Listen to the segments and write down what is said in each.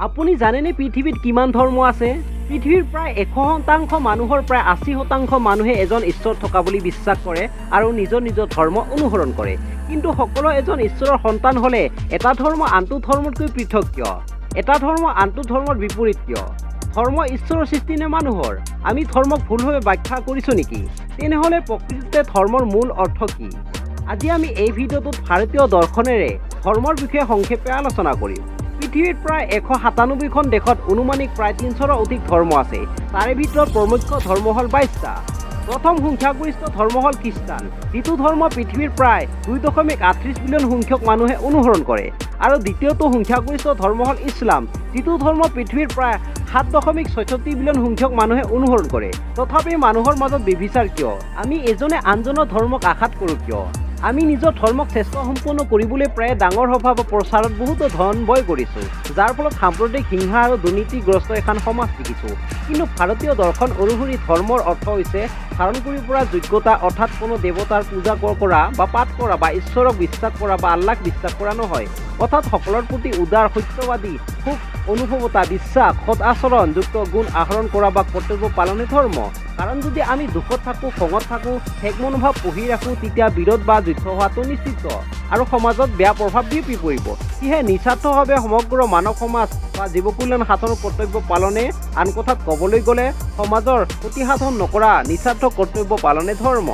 আপুনি জানেনে পৃথিৱীত কিমান ধৰ্ম আছে? পৃথিৱীৰ প্ৰায় 100% মানুহৰ প্ৰায় 80% মানুহে এজন ঈশ্বৰ থকা বুলি বিশ্বাস কৰে আৰু নিজৰ নিজৰ ধৰ্ম অনুসৰণ কৰে। কিন্তু সকলো এজন ঈশ্বৰৰ সন্তান হ'লে এটা ধৰ্ম আনটো ধৰ্মতকৈ পৃথক কিয়? এটা ধৰ্ম আনটো ধৰ্মৰ বিপৰীত কিয়? ধৰ্ম ঈশ্বৰৰ সৃষ্টি নে মানুহৰ? আমি ধৰ্মক ভুলভাৱে ব্যাখ্যা কৰিছোঁ নেকি? তেনেহ'লে প্ৰকৃততে ধৰ্মৰ মূল অৰ্থ কি? আজি আমি এই ভিডিঅ'টোত ভাৰতীয় দৰ্শনেৰে ধৰ্মৰ বিষয়ে সংক্ষেপে আলোচনা কৰিম। পৃথিৱীৰ প্ৰায় 197খন দেশত অনুমানিক প্ৰায় 300ৰো অধিক ধৰ্ম আছে। তাৰে ভিতৰত প্ৰমুখ্য ধৰ্ম হ'ল 22টা। প্ৰথম সংখ্যাগৰিষ্ঠ ধৰ্ম হ'ল খ্ৰীষ্টান, যিটো ধৰ্ম পৃথিৱীৰ প্ৰায় 2.38 বিলিয়ন সংখ্যক মানুহে অনুসৰণ কৰে। আৰু দ্বিতীয়টো সংখ্যাগৰিষ্ঠ ধৰ্ম হ'ল ইছলাম, যিটো ধৰ্ম পৃথিৱীৰ প্ৰায় 7.66 বিলিয়ন সংখ্যক মানুহে অনুসৰণ কৰে। তথাপি মানুহৰ মাজত বিভিচাৰ কিয়? আমি এজনে আনজনৰ ধৰ্মক আঘাত কৰোঁ কিয়? আমি নিজৰ ধৰ্মক শ্ৰেষ্ঠ সম্পন্ন কৰিবলৈ প্ৰায় ডাঙৰ সভা বা প্ৰচাৰত বহুতো ধন ব্যয় কৰিছোঁ, যাৰ ফলত সাম্প্ৰদায়িক হিংসা আৰু দুৰ্নীতিগ্ৰস্ত এখন সমাজ দেখিছোঁ। কিন্তু ভাৰতীয় দৰ্শন অনুসৰি ধৰ্মৰ অৰ্থ হৈছে ধাৰণ কৰিব পৰা যোগ্যতা, অৰ্থাৎ কোনো দেৱতাৰ পূজা কৰা বা পাঠ কৰা বা ঈশ্বৰক বিশ্বাস কৰা বা আল্লাহক বিশ্বাস কৰা নহয়। অৰ্থাৎ সকলৰ প্ৰতি উদাৰ, সত্যবাদী, সুখ অনুভৱতা, বিশ্বাস, সৎ আচৰণযুক্ত গুণ আহৰণ কৰা বা কৰ্তব্য পালনে ধৰ্ম। কাৰণ যদি আমি দুখত থাকোঁ, খঙত থাকোঁ, ঠেক মনোভাৱ পুহি ৰাখোঁ, তেতিয়া বিৰোধ বা যুদ্ধ হোৱাটো নিশ্চিত আৰু সমাজত বেয়া প্ৰভাৱ বিয়পি পৰিব। সেয়েহে নিস্বাৰ্থভাৱে সমগ্ৰ মানৱ সমাজ বা জীৱ কল্যাণ সাধনৰ কৰ্তব্য পালনে, আন কথাত ক'বলৈ গ'লে সমাজৰ ক্ষতি সাধন নকৰা নিস্বাৰ্থ কৰ্তব্য পালনে ধৰ্ম।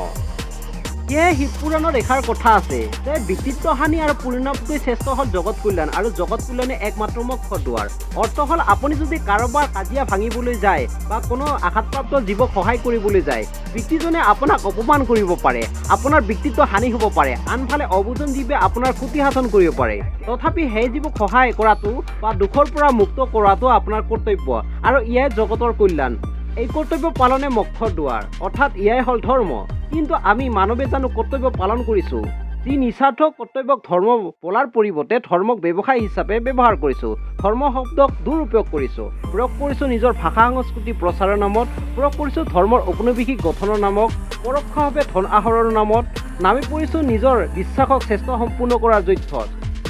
সেয়ে শিৱ পুৰাণত এষাৰ কথা আছে যে ব্যক্তিত্ব হানি আৰু পৰিণামতকৈ শ্ৰেষ্ঠ হ'ল জগত কল্যাণ, আৰু জগত কল্যাণে একমাত্ৰ মোক্ষ দুৱাৰ। অৰ্থ হ'ল আপুনি যদি কাৰোবাৰ কাজিয়া ভাঙিবলৈ যায় বা কোনো আঘাতপ্ৰাপ্ত জীৱক সহায় কৰিবলৈ যায়, ব্যক্তিজনে আপোনাক অপমান কৰিব পাৰে, আপোনাৰ ব্যক্তিত্ব হানি হ'ব পাৰে, আনফালে অবুজন জীৱে আপোনাৰ ক্ষতি সাধন কৰিব পাৰে। তথাপি সেই জীৱক সহায় কৰাটো বা দুখৰ পৰা মুক্ত কৰাটো আপোনাৰ কৰ্তব্য, আৰু ইয়াই জগতৰ কল্যাণ। এই কৰ্তব্য পালনে মোক্ষৰ দুৱাৰ, অৰ্থাৎ ইয়াই হ'ল ধৰ্ম। কিন্তু আমি মানৱে জানো কৰ্তব্য পালন কৰিছোঁ? যি নিস্বাৰ্থ কৰ্তব্যক ধৰ্ম বোলাৰ পৰিৱৰ্তে ধৰ্মক ব্যৱসায় হিচাপে ব্যৱহাৰ কৰিছোঁ। ধৰ্ম শব্দক দুৰুপয়োগ কৰিছোঁ, প্ৰয়োগ কৰিছোঁ নিজৰ ভাষা সংস্কৃতি প্ৰচাৰৰ নামত, প্ৰয়োগ কৰিছোঁ ধৰ্মৰ ঔপনিৱেশিক গঠনৰ নামত, পৰোক্ষভাৱে ধন আহৰণৰ নামত, নামি পৰিছোঁ নিজৰ বিশ্বাসক শ্ৰেষ্ঠ সম্পূৰ্ণ কৰাৰ যুদ্ধত।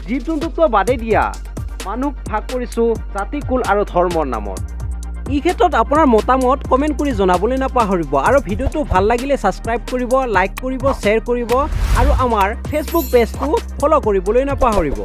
জীৱ জন্তুত্ব বাদে দিয়া মানুহক ভাগ কৰিছোঁ জাতি, কুল আৰু ধৰ্মৰ নামত। এই ক্ষেত্ৰত আপোনাৰ মতামত কমেণ্ট কৰি জনাবলৈ নাপাহৰিব, আৰু ভিডিঅ'টো ভাল লাগিলে ছাবস্ক্ৰাইব কৰিব, লাইক কৰিব, শ্বেয়াৰ কৰিব, আৰু আমাৰ ফেচবুক পেজটো ফ'ল' কৰিবলৈ নাপাহৰিব।